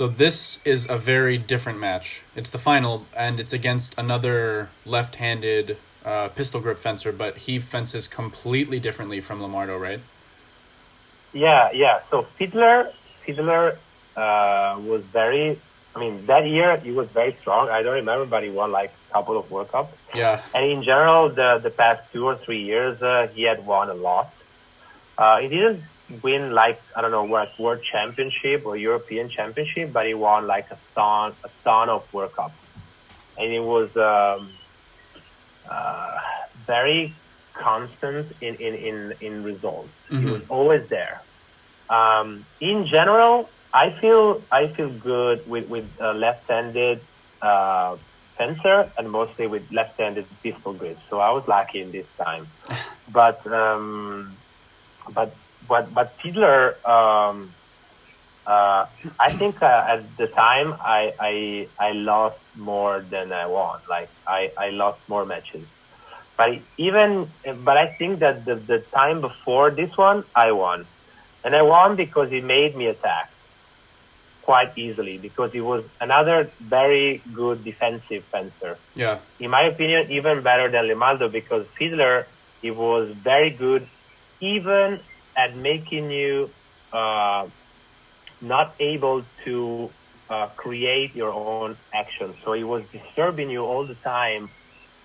So this is a very different match. It's the final, and it's against another left-handed pistol grip fencer, but he fences completely differently from Lamardo, right? Yeah. So Fiedler was very. I mean, that year he was very strong. I don't remember, but he won like a couple of World Cups. Yeah. And in general, the past 2 or 3 years, he had won a lot. He didn't win like, I don't know, World Championship or European Championship, but he won like a ton of World Cups, and it was very constant in results. He was always there. In general, I feel good with left-handed fencer, and mostly with left-handed pistol grip. So I was lucky in this time, but Fiedler, I think at the time I lost more than I won. Like I lost more matches. But I think that the time before this one I won, and I won because he made me attack quite easily, because he was another very good defensive fencer. Yeah. In my opinion, even better than Limaldo, because Fiedler, he was very good even at making you not able to create your own action. So he was disturbing you all the time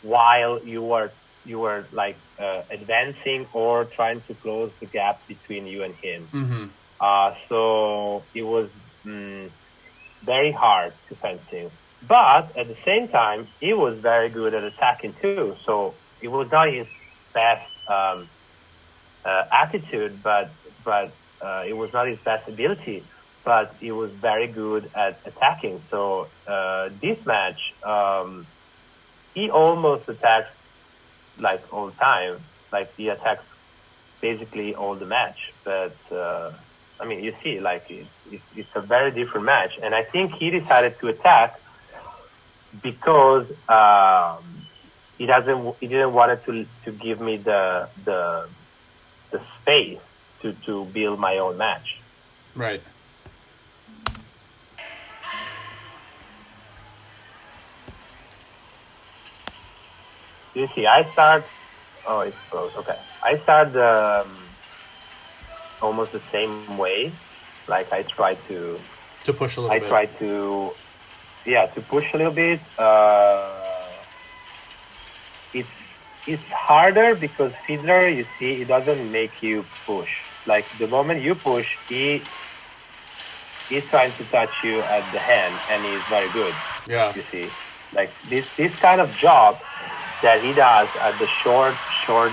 while you were like advancing or trying to close the gap between you and him. So it was very hard to fencing. But at the same time, he was very good at attacking too. So it was not his best attitude, but it was not his best ability, but he was very good at attacking. So this match, he almost attacks like all the time. Like he attacks basically all the match. But I mean, you see, like it's a very different match, and I think he decided to attack because he didn't want to give me the space to build my own match. Right. You see, I start. Oh, it's close. Okay, I start almost the same way. Like I try to push a little bit. I try to push a little bit. It's harder because Fiedler, you see, it doesn't make you push. Like the moment you push, he's trying to touch you at the hand, and he's very good. Yeah. You see, like this kind of job that he does at the short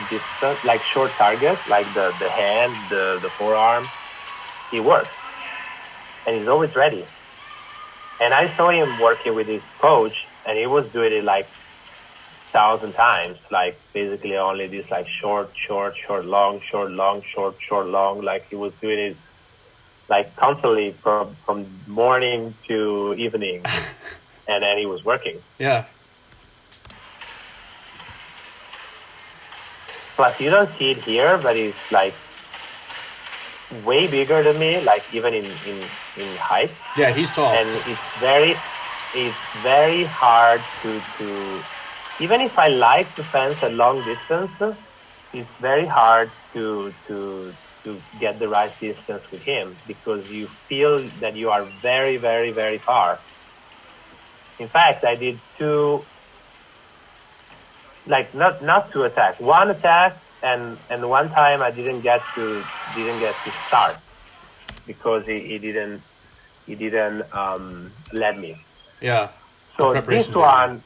distance, like short target, like the hand, the forearm, he works, and he's always ready. And I saw him working with his coach, and he was doing it like 1,000 times, like basically only this like short, long, short, long. Like he was doing it like constantly from morning to evening, and then he was working. Yeah. Plus, you don't see it here, but he's like way bigger than me, like even in height. Yeah, he's tall. And it's very hard to even if I like to fence a long distance, it's very hard to get the right distance with him, because you feel that you are very, very, very far. In fact, I did two, like not two attacks, one attack, and one time I didn't get to start because he didn't let me. Yeah. So this one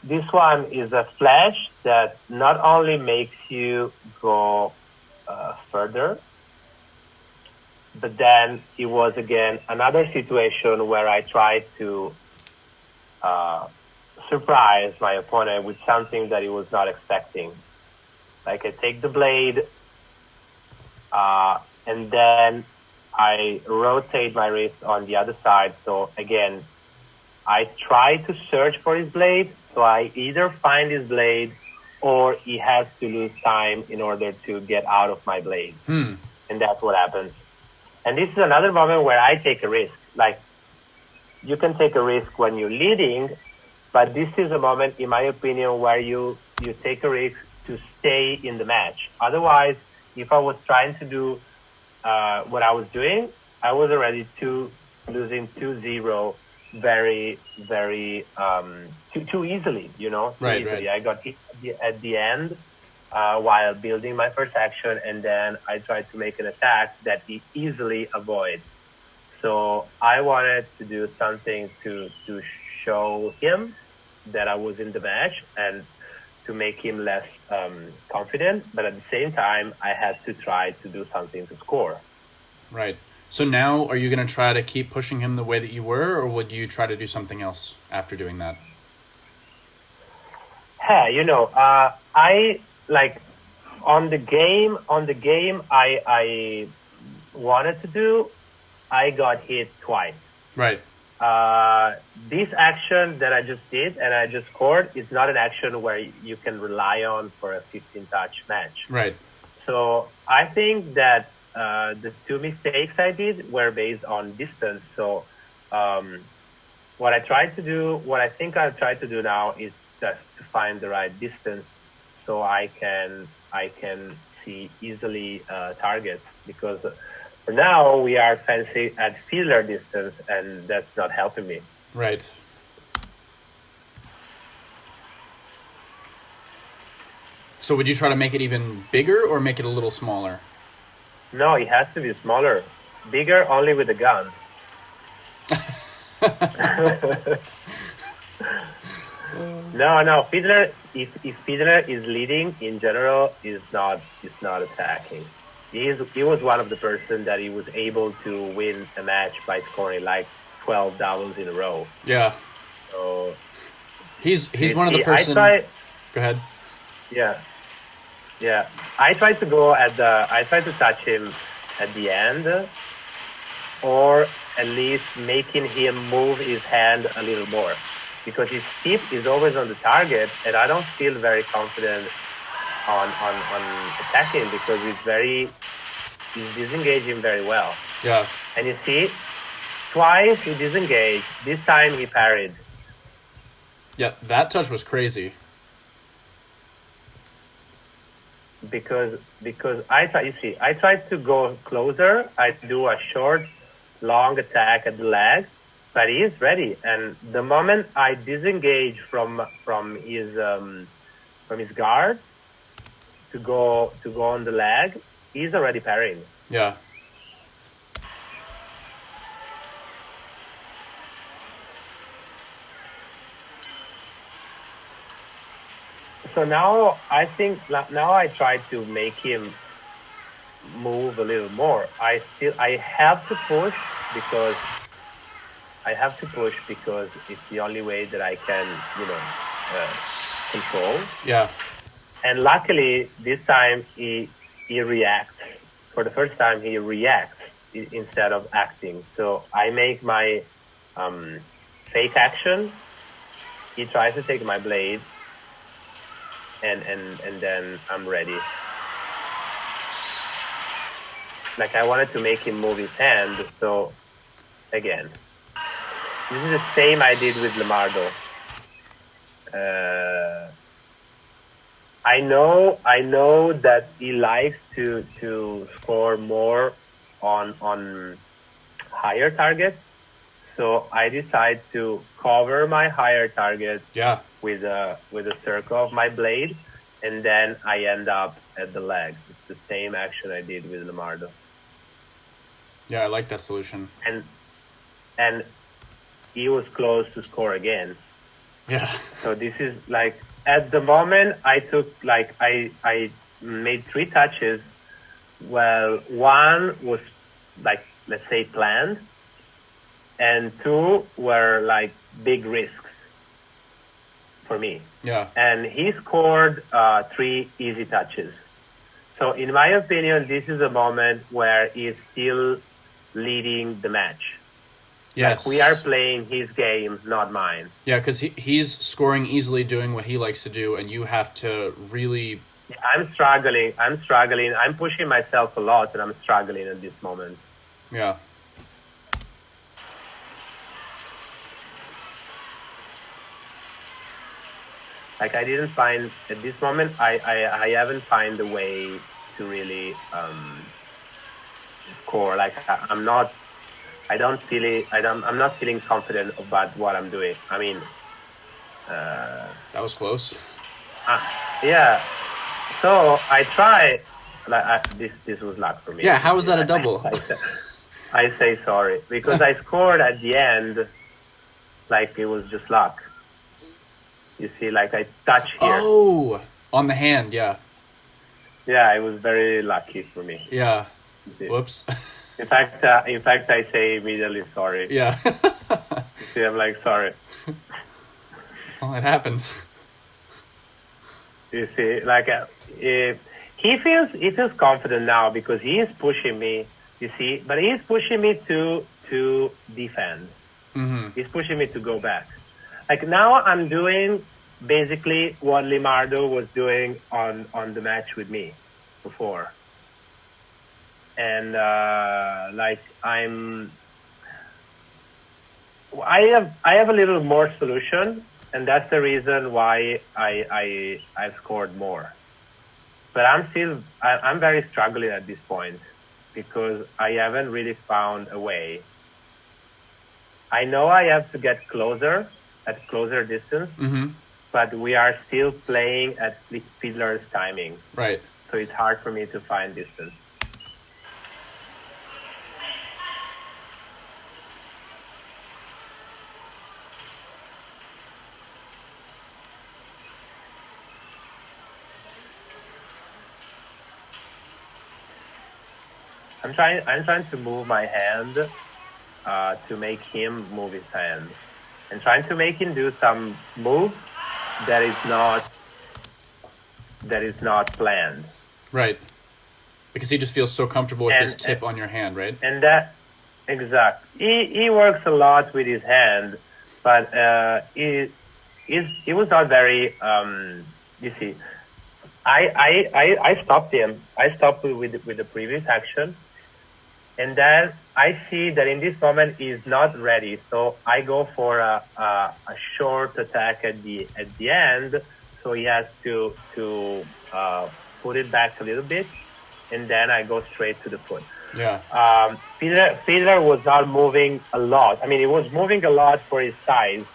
is a flash that not only makes you go further, but then it was again another situation where I tried to surprise my opponent with something that he was not expecting. Like I take the blade, and then I rotate my wrist on the other side. So again, I try to search for his blade. So I either find his blade, or he has to lose time in order to get out of my blade. And that's what happens. And this is another moment where I take a risk. Like you can take a risk when you're leading, but this is a moment, in my opinion, where you take a risk to stay in the match. Otherwise, if I was trying to do what I was doing, I was already losing 2-0 very, very too easily, you know, too Right, easily. right. I got hit at the end while building my first action, and then I tried to make an attack that he easily avoids. So I wanted to do something to show him that I was in the match and to make him less confident. But at the same time, I had to try to do something to score. Right. So now, are you going to try to keep pushing him the way that you were, or would you try to do something else after doing that? Hey, you know, I like on the game. I wanted to do. I got hit twice. Right. This action that I just did and I just scored is not an action where you can rely on for a 15-touch match. Right. So I think that the two mistakes I did were based on distance. So what I think I'll try to do now is just to find the right distance so I can see easily targets, because for now we are fancy at Fiedler distance and that's not helping me. Right. So would you try to make it even bigger or make it a little smaller? No, it has to be smaller. Bigger only with a gun. No. Fiedler, if Fiedler is leading in general, is not attacking. He was one of the person that he was able to win a match by scoring like 12 doubles in a row. Yeah. So he's one of the person. Go ahead. Yeah. I tried to touch him at the end, or at least making him move his hand a little more, because his tip is always on the target, and I don't feel very confident on attacking because he's disengaging very well. Yeah. And you see, twice he disengaged. This time he parried. Yeah, that touch was crazy. Because I tried to go closer. I do a short, long attack at the leg, but he is ready. And the moment I disengage from his guard to go on the leg, he's already parrying. Yeah. So now I try to make him move a little more. I have to push because it's the only way that I can, control. Yeah. And luckily this time he reacts. For the first time he reacts instead of acting. So I make my fake action. He tries to take my blade. And then I'm ready. Like I wanted to make him move his hand, so again, this is the same I did with Lemardo. I know that he likes to score more on higher targets, so I decide to cover my higher target. Yeah. With a circle of my blade, and then I end up at the leg. It's the same action I did with Lemardo. Yeah, I like that solution. And he was close to score again. Yeah. So this is like, at the moment I took I made 3 touches. Well, one was like, let's say, planned, and 2 were like big risks for me. Yeah. And he scored 3 easy touches. So in my opinion, this is a moment where he's still leading the match. Yes. Like we are playing his game, not mine. Yeah, because he's scoring easily, doing what he likes to do, and you have to really... I'm struggling. I'm pushing myself a lot, and I'm struggling at this moment. Yeah. Like I didn't find at this moment. I haven't find a way to really score. Like I'm not. I don't feel it. I'm not feeling confident about what I'm doing. I mean, That was close. yeah. So I try. Like this was luck for me. Yeah, how was that a double? I say sorry because I scored at the end. Like it was just luck. You see, like I touch here. Oh, on the hand, yeah. Yeah, it was very lucky for me. Yeah. Whoops. In fact, I say immediately sorry. Yeah. You see, I'm like sorry. Well, it happens. You see, like he feels confident now because he is pushing me. You see, but he is pushing me to defend. Mm-hmm. He's pushing me to go back. Like now, I'm doing basically what Limardo was doing on the match with me before, and like I have a little more solution, and that's the reason why I've scored more. But I'm very struggling at this point because I haven't really found a way. I know I have to get closer at closer distance, Mm-hmm. but we are still playing at Fiedler's timing. Right. So it's hard for me to find distance. I'm trying to move my hand to make him move his hand, and trying to make him do some move that is not planned. Right. Because he just feels so comfortable with his tip on your hand, right? And that exact. He works a lot with his hand, but he was not very. You see, I stopped him. I stopped with the previous action. And then I see that in this moment he's not ready, so I go for a short attack at the end. So he has to put it back a little bit, and then I go straight to the foot. Yeah. Fiedler was not moving a lot. I mean, he was moving a lot for his size,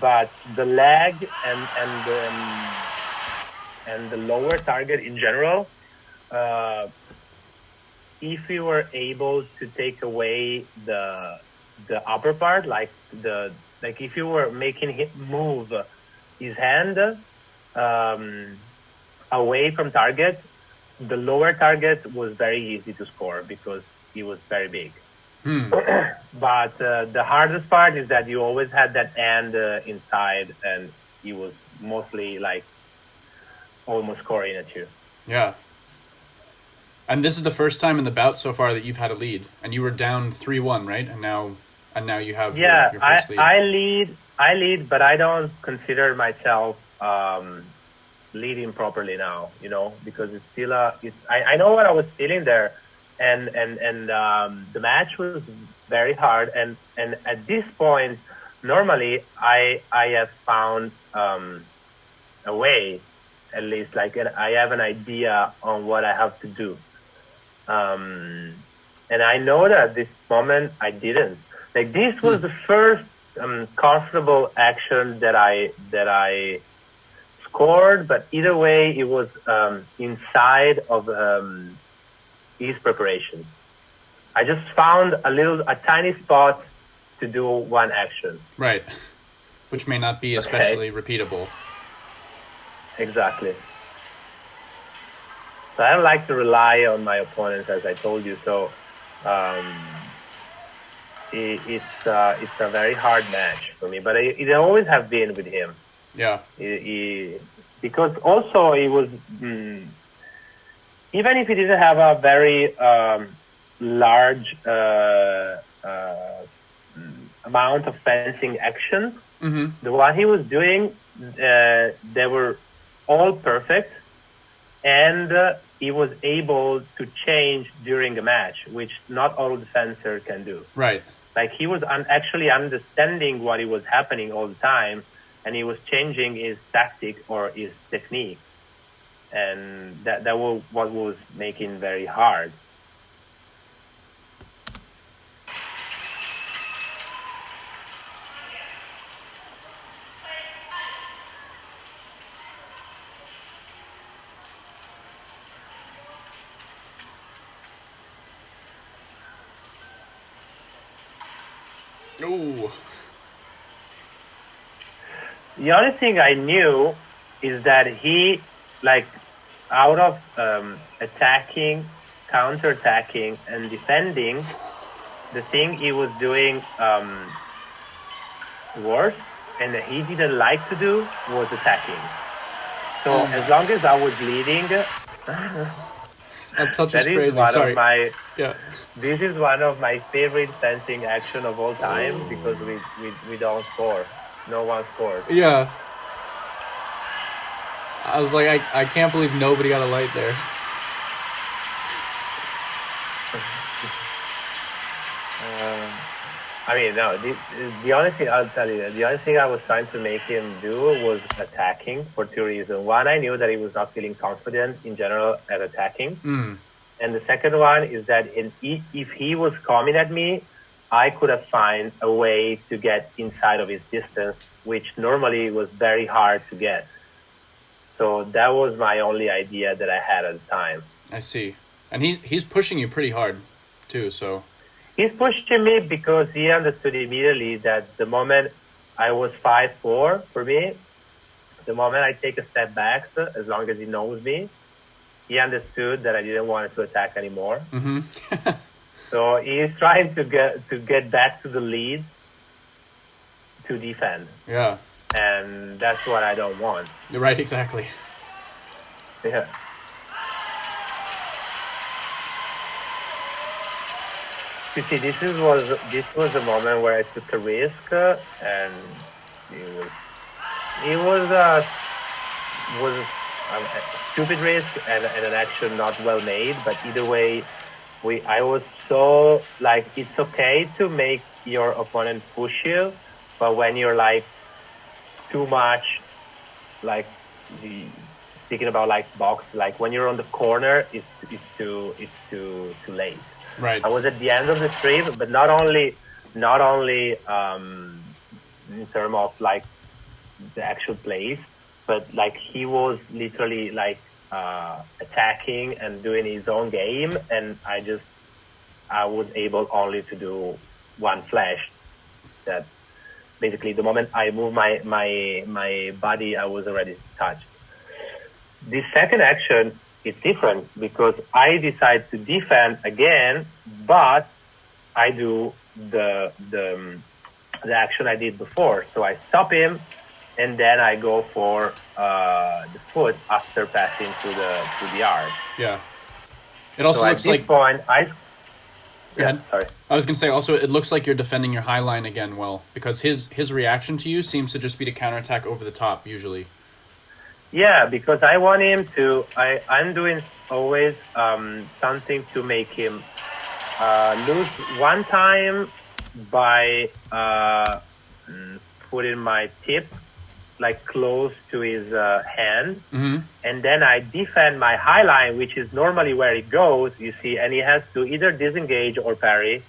but the leg and the lower target in general. If we were able to take away the upper part, like if you were making him move his hand away from target, the lower target was very easy to score because he was very big. But the hardest part is that you always had that hand inside, and he was mostly like almost scoring at you. Yeah. And this is the first time in the bout so far that you've had a lead, and you were down 3-1, right? And now you have your first lead. I lead, but I don't consider myself leading properly now. You know, because it's still I know what I was feeling there, and the match was very hard, and at this point, normally I have found a way, at least like I have an idea on what I have to do. And I know that at this moment I didn't. Like this was the first comfortable action that I scored, but either way it was inside of his preparation. I just found a tiny spot to do one action. Right. Which may not be especially repeatable. Exactly. So I don't like to rely on my opponents, as I told you. So it's a very hard match for me, but it always have been with him. Yeah. Because also he was, even if he didn't have a very large amount of fencing action, the one he was doing, they were all perfect. And he was able to change during a match, which not all the fencers can do. Right. Like he was actually understanding what was happening all the time, and he was changing his tactic or his technique, and that was what was making very hard. Ooh. The only thing I knew is that he, like, out of attacking, counter-attacking, and defending, the thing he was doing worse and that he didn't like to do was attacking. So as long as I was leading, That touch is that is crazy. one Sorry. of my. Yeah. This is one of my favorite fencing action of all time because we don't score. No one scores. Yeah. I was like, I can't believe nobody got a light there. I mean, no. The only thing I'll tell you, the only thing I was trying to make him do was attacking for two reasons. One, I knew that he was not feeling confident in general at attacking, and the second one is that if he was coming at me, I could have found a way to get inside of his distance, which normally was very hard to get. So that was my only idea that I had at the time. I see. And he's pushing you pretty hard, too, so... He's pushing me because he understood immediately that the moment I was 5'4", for me, the moment I take a step back, as long as he knows me, he understood that I didn't want to attack anymore. Mm-hmm. So he's trying to get back to the lead to defend. Yeah. And that's what I don't want. You're right, exactly. Yeah. You see, this was a moment where I took a risk, and it was a stupid risk and an action not well made. But either way, I was so, like, it's okay to make your opponent push you, but when you're like too much, like speaking about like box, like when you're on the corner, it's too late. Right. I was at the end of the strip, but not only in terms of like the actual plays, but like he was literally like attacking and doing his own game, and I was able only to do one flash. That basically the moment I moved my body, I was already touched. The second action is different because I decide to defend again, but I do the action I did before. So I stop him, and then I go for the foot after passing to the arm. Yeah. It also looks like... At this point, Go ahead. Sorry. I was going to say, also, it looks like you're defending your high line again well, because his reaction to you seems to just be to counterattack over the top, usually. Yeah, because I want him to... I'm doing always something to make him lose one time by putting my tip like close to his hand, and then I defend my high line, which is normally where it goes, you see, and he has to either disengage or parry.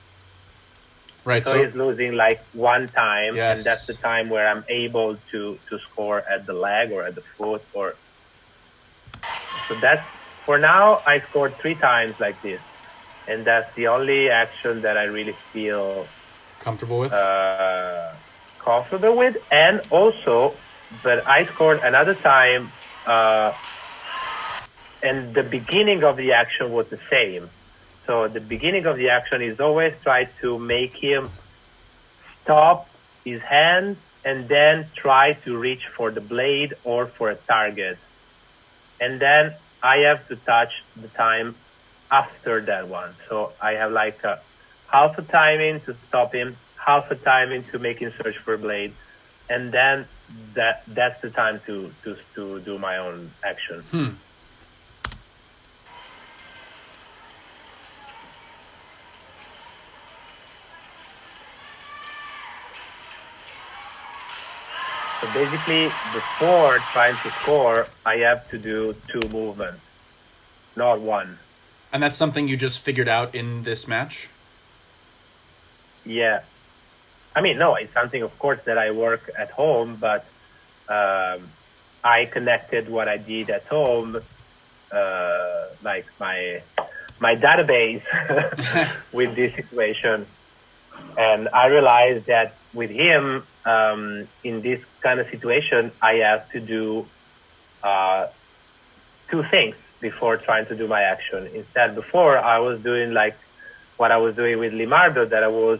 Right. So he's losing like one time, yes. and that's the time where I'm able to score at the leg or at the foot. So that's, for now, I scored 3 times like this, and that's the only action that I really feel comfortable with. And also, but I scored another time, and the beginning of the action was the same. So the beginning of the action is always try to make him stop his hand and then try to reach for the blade or for a target. And then I have to touch the time after that one. So I have like half a timing to stop him, half a timing to make him search for a blade, and then that's the time to do my own action. So basically, before trying to score, I have to do 2 movements, not 1. And that's something you just figured out in this match? Yeah. I mean, no, it's something, of course, that I work at home, but I connected what I did at home, like my database with this situation. And I realized that with him, in this kind of situation, I have to do 2 things before trying to do my action. Instead, before, I was doing like what I was doing with Limardo, that I was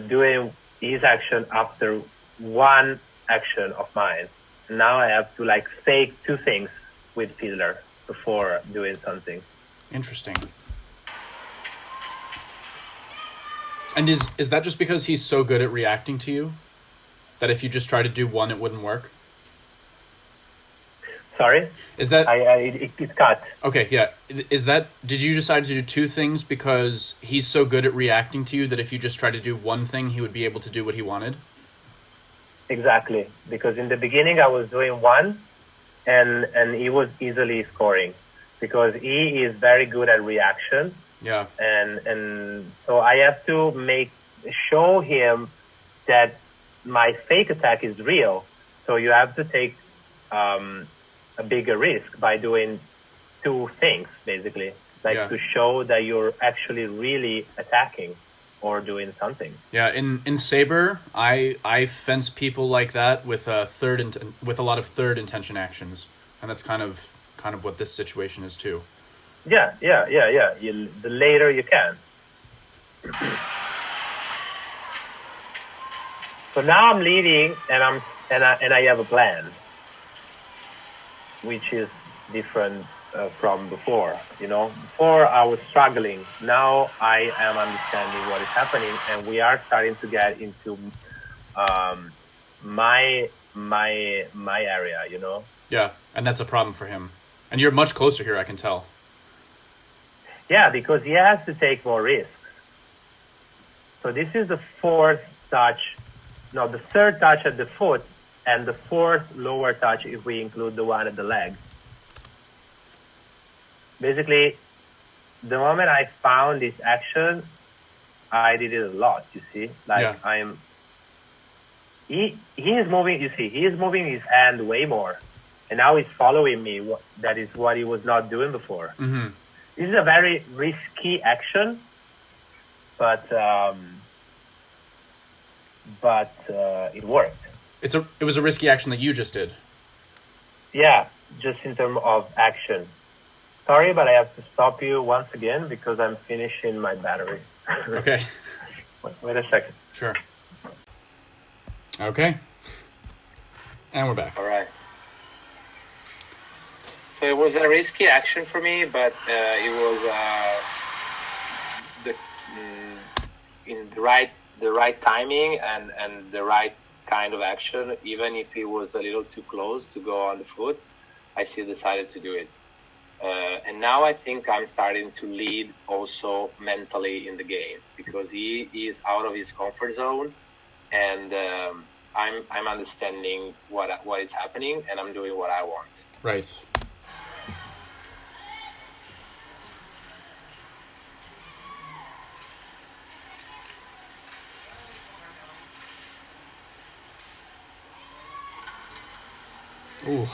doing his action after 1 action of mine. Now I have to like fake 2 things with Fiedler before doing something. Interesting. And is that just because he's so good at reacting to you? That if you just try to do 1, it wouldn't work? Sorry? Is that... It's cut. Okay, yeah. Is that... Did you decide to do 2 things because he's so good at reacting to you that if you just tried to do 1 thing, he would be able to do what he wanted? Exactly. Because in the beginning, I was doing 1, and he was easily scoring. Because he is very good at reaction. Yeah. And so I have to show him that my fake attack is real. So you have to take a bigger risk by doing 2 things, basically. Like to show that you're actually really attacking or doing something. Yeah, in Saber, I fence people like that with with a lot of third intention actions. And that's kind of what this situation is too. Yeah. The later you can. So now I'm leading, and I have a plan, which is different from before. You know, before I was struggling. Now I am understanding what is happening, and we are starting to get into my area. You know. Yeah, and that's a problem for him. And you're much closer here, I can tell. Yeah, because he has to take more risks. So this is the 4th touch, no, the 3rd touch at the foot, and the 4th lower touch if we include the one at the leg. Basically, the moment I found this action, I did it a lot, you see? Like, yeah. He is moving, you see, he is moving his hand way more. And now he's following me. That is what he was not doing before. Mm-hmm. This is a very risky action, but it worked. It was a risky action that you just did. Yeah, just in terms of action. Sorry, but I have to stop you once again because I'm finishing my battery. Okay. Wait a second. Sure. Okay. And we're back. All right. So it was a risky action for me, but it was in the right timing and the right kind of action. Even if it was a little too close to go on the foot, I still decided to do it. And now I think I'm starting to lead also mentally in the game because he is out of his comfort zone, and I'm understanding what is happening, and I'm doing what I want. Right. Ooh.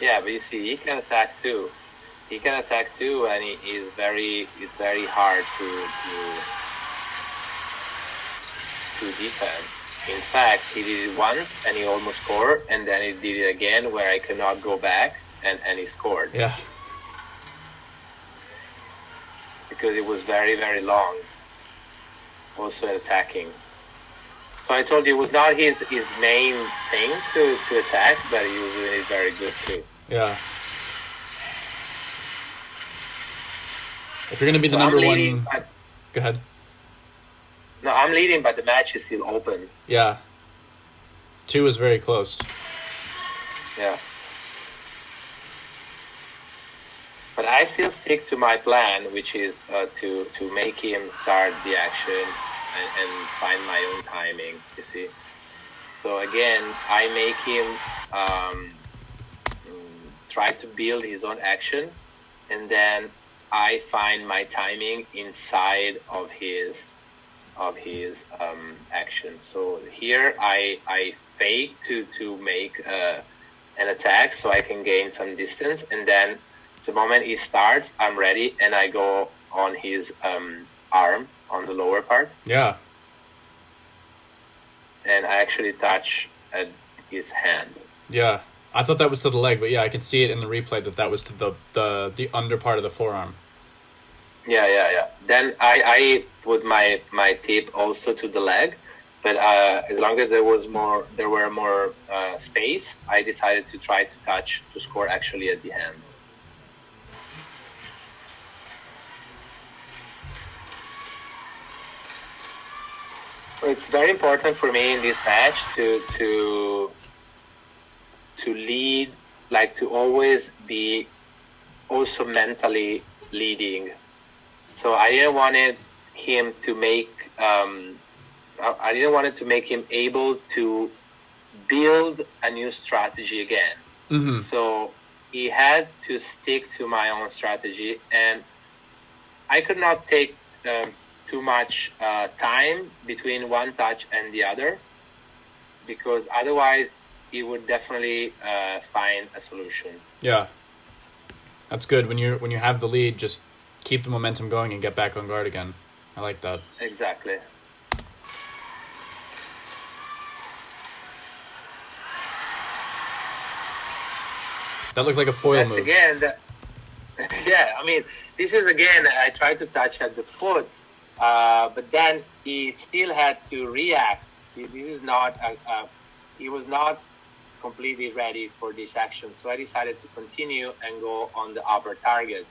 Yeah, but you see, he can attack too. And it's very hard to defend. In fact, he did it once and he almost scored, and then he did it again where I cannot go back, and he scored. Yeah. Because it was very, very long. Also attacking. So I told you it was not his main thing to attack, but he was doing it very good too. Yeah. If you're going to be the number one... Go ahead. No, I'm leading, but the match is still open. Yeah. 2 is very close. Yeah. But I still stick to my plan, which is to make him start the action and find my own timing, you see. So again, I make him try to build his own action, and then I find my timing inside of his action. So here I fake to make an attack so I can gain some distance, and then the moment he starts, I'm ready, and I go on his arm, on the lower part. Yeah. And I actually touch his hand. Yeah. I thought that was to the leg, but yeah, I can see it in the replay that was to the under part of the forearm. Yeah. Then I put my tip also to the leg, but as long as there were more space, I decided to try to score actually at the hand. It's very important for me in this match to lead, like to always be also mentally leading. So I didn't want him to make him able to build a new strategy again. Mm-hmm. So he had to stick to my own strategy, and I could not take too much time between one touch and the other, because otherwise he would definitely find a solution. Yeah, that's good. When you have the lead, just keep the momentum going and get back on guard again. I like that. Exactly. That looked like a foil move. Again, yeah, I mean, this is again, I tried to touch at the foot, but then he still had to react. This is not, he was not completely ready for this action. So I decided to continue and go on the upper target.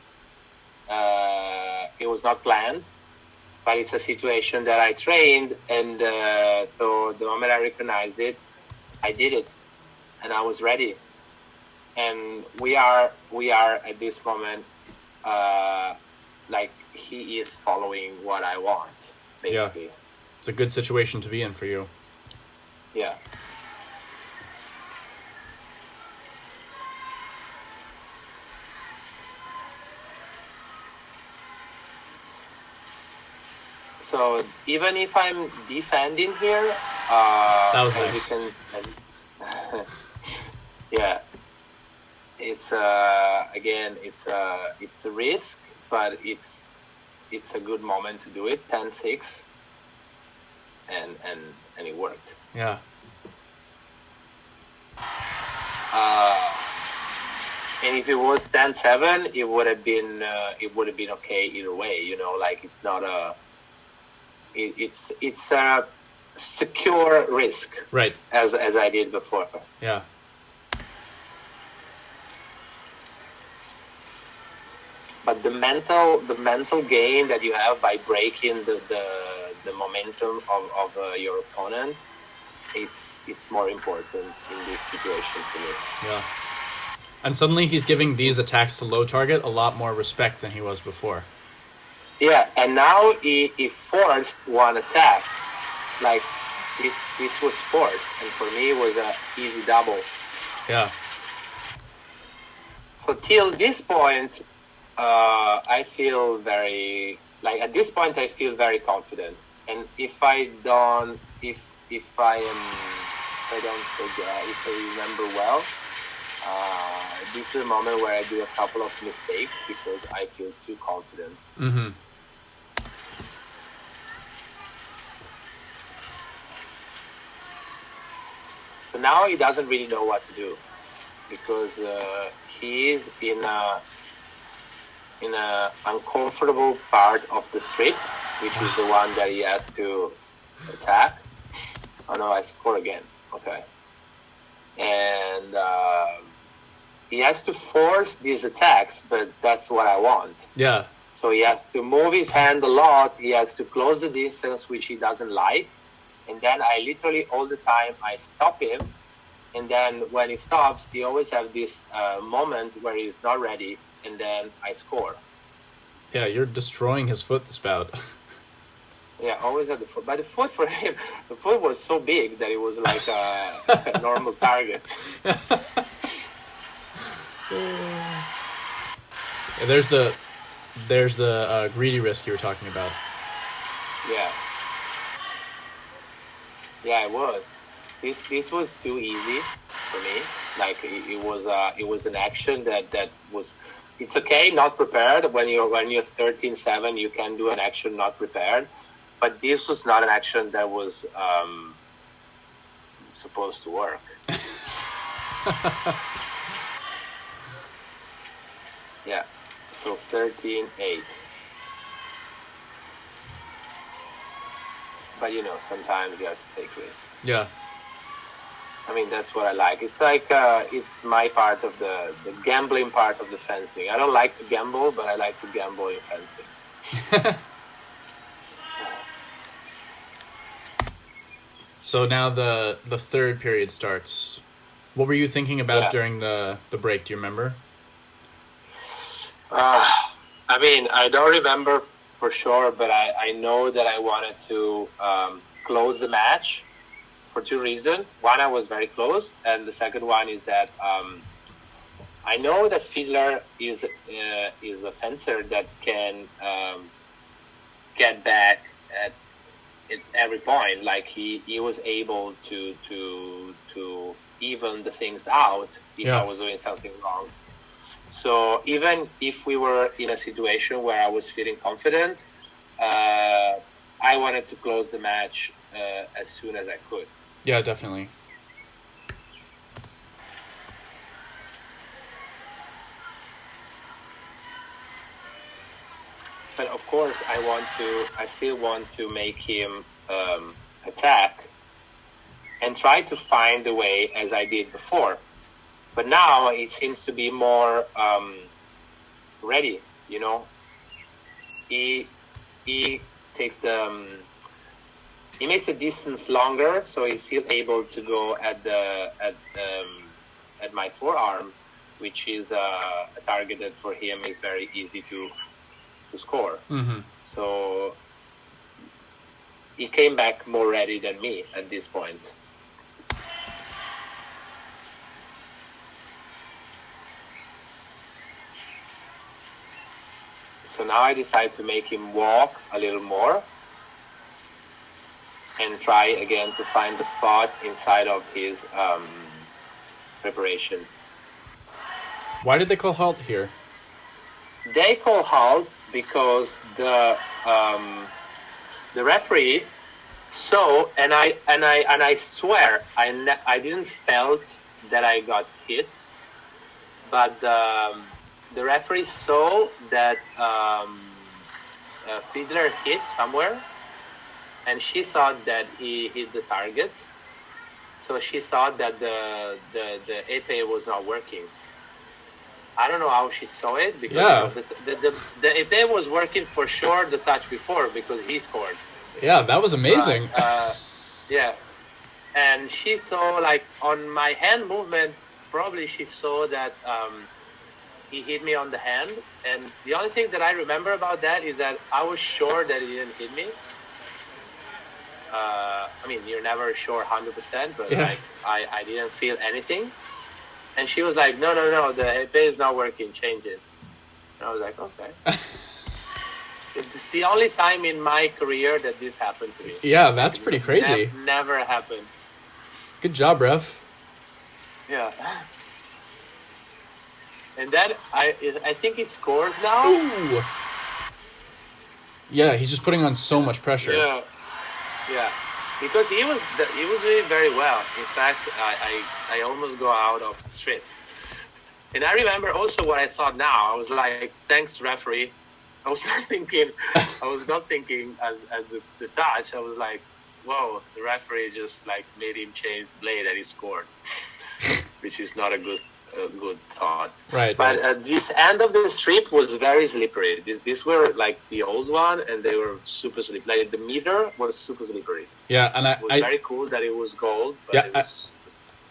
It was not planned, but it's a situation that I trained. And so the moment I recognized it, I did it, and I was ready. And we are at this moment, like he is following what I want, basically. Yeah. It's a good situation to be in for you. Yeah. So even if I'm defending here, that was nice. Yeah. It's again, it's a risk, but it's a good moment to do it. 10-6, and it worked. Yeah. And if it was 10-7, it would have been okay either way. You know, like it's not a. It's a secure risk. Right. As I did before. Yeah. But the mental gain that you have by breaking the momentum of your opponent, it's more important in this situation for me. Yeah. And suddenly he's giving these attacks to low target a lot more respect than he was before. Yeah, and now he forced one attack. Like this was forced, and for me it was an easy double. Yeah. So till this point, I feel very at this point I feel very confident. And if I remember well, this is a moment where I do a couple of mistakes because I feel too confident. Mm-hmm. So now he doesn't really know what to do because he is in a uncomfortable part of the strip, which is the one that he has to attack. Oh no, I score again. Okay. And he has to force these attacks, but that's what I want. Yeah. So he has to move his hand a lot. He has to close the distance, which he doesn't like. And then I literally all the time I stop him. And then when he stops, he always have this moment where he's not ready. And then I score. Yeah, you're destroying his foot this bout. Yeah, always at the foot. But the foot for him, the foot was so big that it was like a normal target. There's the greedy wrist you were talking about. Yeah. Yeah, it was. This was too easy for me. Like it was an action that was. It's okay, not prepared. When you're 13-7, you can do an action not prepared. But this was not an action that was supposed to work. Yeah. So 13-8. But sometimes you have to take risks. Yeah. I mean, that's what I like. It's like it's my part of the gambling part of the fencing. I don't like to gamble, but I like to gamble in fencing. So now the third period starts. What were you thinking about during the break? Do you remember? I mean, I don't remember for sure, but I know that I wanted to close the match for two reasons. One, I was very close, and the second one is that I know that Fiedler is a fencer that can get back at every point. Like he was able to even the things out if I was doing something wrong. So even if we were in a situation where I was feeling confident, I wanted to close the match as soon as I could. Yeah, definitely. But of course, I still want to make him attack and try to find a way as I did before. But now it seems to be more ready. He takes he makes the distance longer, so he's still able to go at my forearm, which is a target that for him is very easy to score. Mm-hmm. So he came back more ready than me at this point. So now I decide to make him walk a little more and try again to find the spot inside of his preparation. Why did they call halt here? They call halt because the referee saw, and I swear I didn't felt that I got hit, but the referee saw that Fiedler hit somewhere, and she thought that he hit the target. So she thought that the épée was not working. I don't know how she saw it, because the épée was working for sure the touch before, because he scored. Yeah, that was amazing. Yeah. And she saw, like, on my hand movement, probably she saw that he hit me on the hand. And the only thing that I remember about that is that I was sure that he didn't hit me. I mean, you're never sure 100%, but like I didn't feel anything. And she was like, no, the épée is not working, change it. And I was like, okay. It's the only time in my career that this happened to me. Yeah, that's pretty crazy. Never happened. Good job, ref. Yeah. And then I think he scores now. Ooh. Yeah, he's just putting on so much pressure. Yeah. Because he was doing very well. In fact, I almost go out of the strip. And I remember also what I thought now. I was like, thanks, referee. I was not thinking as the touch. I was like, whoa, the referee just like made him change the blade and he scored, which is not a good thought. Right. But this end of the strip was very slippery. These were like the old one, and they were super slippery. Like the meter was super slippery. Yeah, and it was very cool that it was gold. But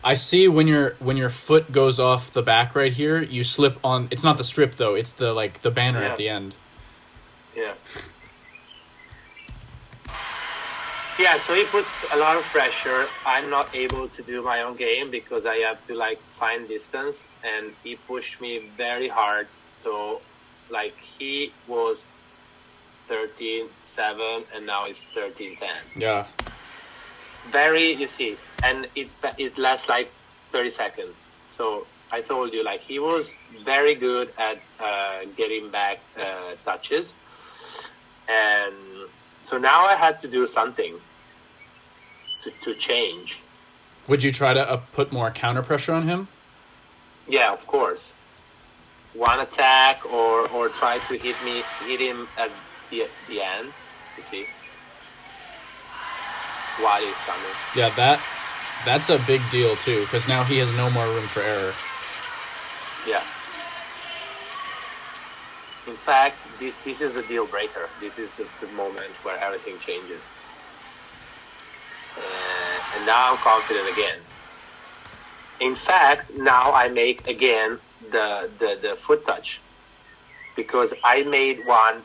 I see when your foot goes off the back right here, you slip on. It's not the strip though; it's the banner at the end. Yeah. Yeah, so he puts a lot of pressure. I'm not able to do my own game because I have to like find distance, and he pushed me very hard. So like he was 13-7 and now it's 13-10. Yeah. Very, you see, and it lasts like 30 seconds. So I told you, like, he was very good at getting back touches. And so now I had to do something to change. Would you try to put more counter pressure on him? Yeah, of course. One attack or try to hit him at the end, you see, while he's coming. Yeah, that's a big deal too, because now he has no more room for error. Yeah. In fact, this is the deal breaker. This is the moment where everything changes. And now I'm confident again. In fact, now I make again the foot touch, because I made one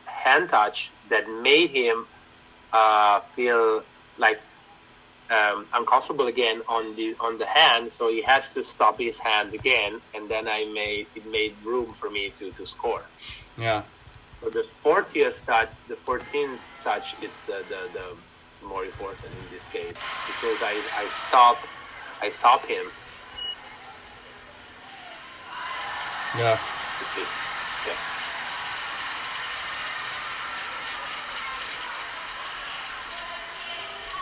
hand touch that made him feel like uncomfortable again on the hand, so he has to stop his hand again, and then it made room for me to score. Yeah. So the 14th touch is the more important in this case, because I stop him. Yeah. You see, yeah.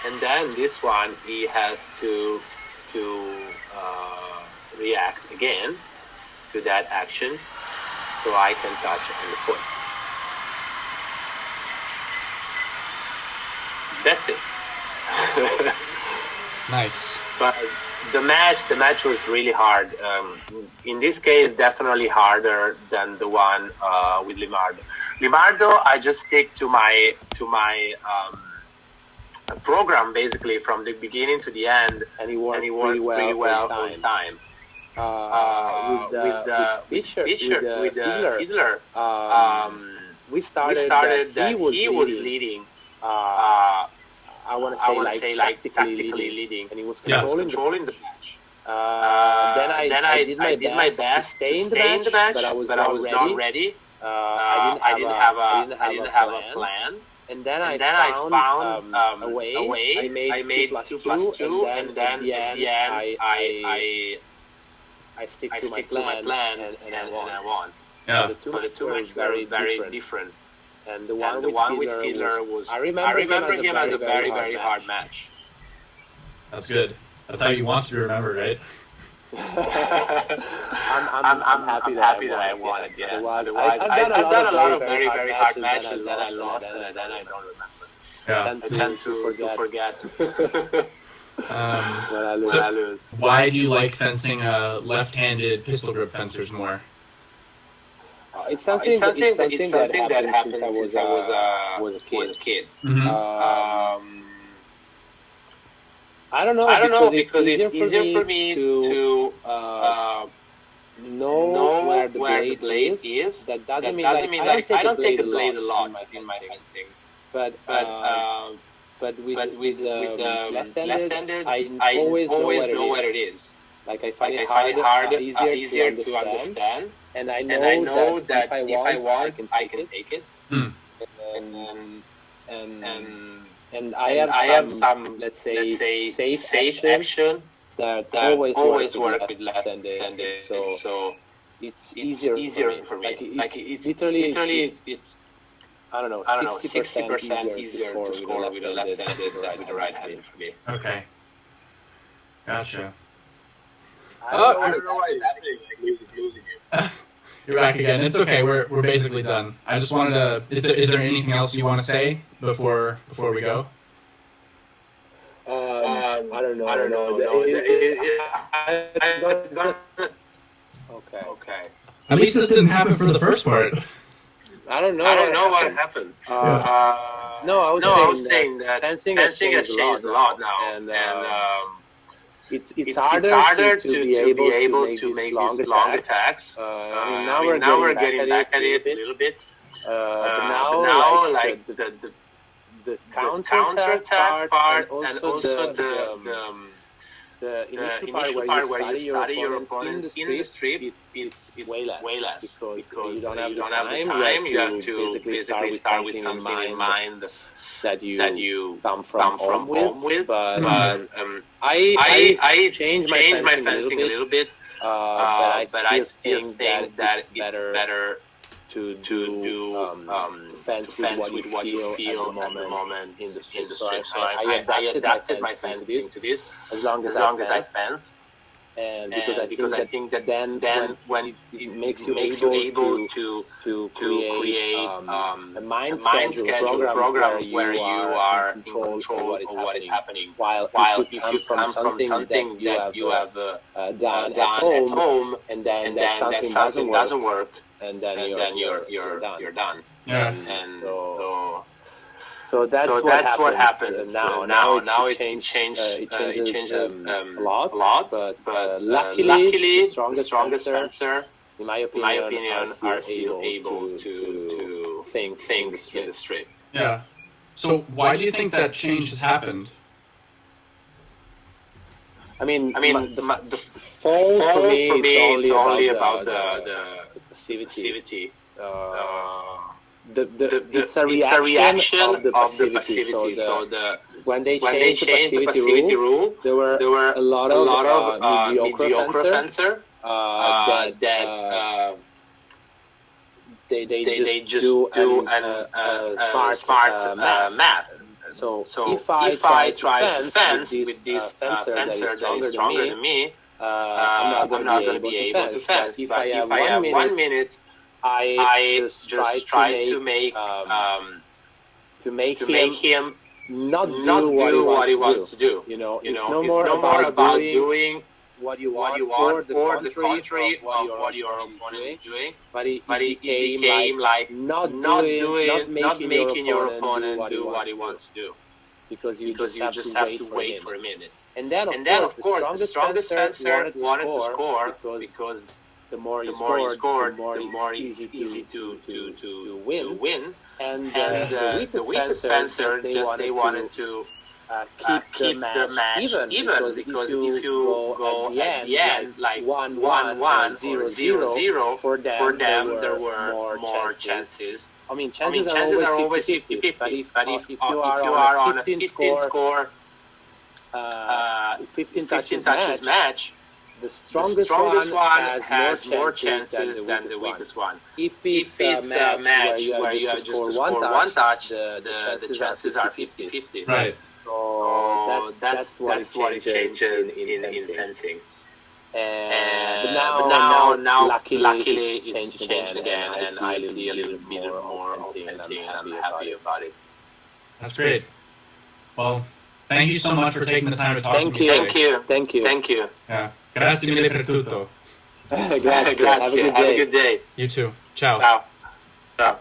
And then this one, he has to react again to that action, so I can touch on the foot. That's it. Nice. But the match was really hard. In this case, definitely harder than the one with Limardo. Limardo, I just stick to my program basically from the beginning to the end, and he worked really well all the time. With Fiedler, we started that he was leading. I want to say like tactically leading, and he was controlling the match. Then I did my best to stay in the match, but I was not ready. I didn't have a plan. And then I found a way. I made 2+2, and then at the end I stick to my plan, and I won. Yeah. The two matches were very different. And the one with Fiedler was, I remember him as a very hard match. That's good. That's how you want to be remembered, right? I'm happy that I won it. Yeah. Otherwise, I've done a lot of very hard matches that I lost, and then I don't remember. Yeah. I tend to forget. When I lose. Why do you like fencing left-handed pistol grip fencers more? It's something that happened since I was a kid. Mm-hmm. I don't know because it's easier for me to know where the blade is. That doesn't mean like I don't take the blade a lot in my fencing. But with the left-handed, I always know where it is. Like I find it easier to understand. And I know that if I want, I can take it. Mm. And I have some let's say safe action that always work with left-handed. So it's easier for me. Like it's literally it's I don't know 60% easier to score with a left-handed than with a right-handed for me. Okay. Gotcha. I don't know what is happening. Like losing you. You're back again. It's okay. We're basically done. I just wanted to. Is there anything else you want to say before we go? I don't know. Okay. At least this didn't happen for the first part. I don't know what happened. No, I was saying that fencing has changed a lot now, and it's harder to be able to make these long attacks. Now we're getting back at it a little bit. But now like the the counter-attack part and also the initial part where you study your opponent in the strip, it's way less because you don't have the time. You have to basically start with something in mind that you come from home with. But I changed my fencing a little bit, but I still think that it's better to fence with what you feel at the moment in the strip. So I adapted my fencing to this as long as I fence. And because I think that then when it makes you able to create a mind schedule program where you are in control of what is happening, while if you come from something that you have done at home and then that something doesn't work, and then you're done. Yeah. And so that's what happens now. Now it changes a lot, but luckily the strongest fencer, in my opinion, are still able to think in the strip. Yeah. So why do you think that change has happened? I mean, the fall for me it's only about the passivity. It's a reaction of the passivity. So when they changed the passivity rule, there were a lot of mediocre fencer that they just do smart math. So if I try to fence with this fencer that is stronger than me, I'm not going to be able to fence. If I have 1 minute, I just try to make him not do what he wants to do. It's no more about doing what you want or the contrary of what your opponent is doing, but it became like not making your opponent do what he wants to do. Because you just have to wait for a minute. And then of course the strongest fencer wanted to score because the more you scored, the more it's easy to win. And the weakest fencer they wanted to keep the match even because if you go at the end like 1-1 or 0-0, for them there were more chances. I mean, chances are always 50-50, but if you are on a 15 score, 15 touches match, the strongest one has more chances than the weakest one. If it's a match where you have just to score one touch, the chances are 50-50. Right. So that's what it changes in fencing. But now luckily it's changed again, and I see a little bit more fencing, and I'm happy about it. That's great. Well, thank you so much for taking the time to talk to me today. Thank you. Yeah. Grazie mille per tutto. Grazie. Have a good day. You too. Ciao. Ciao.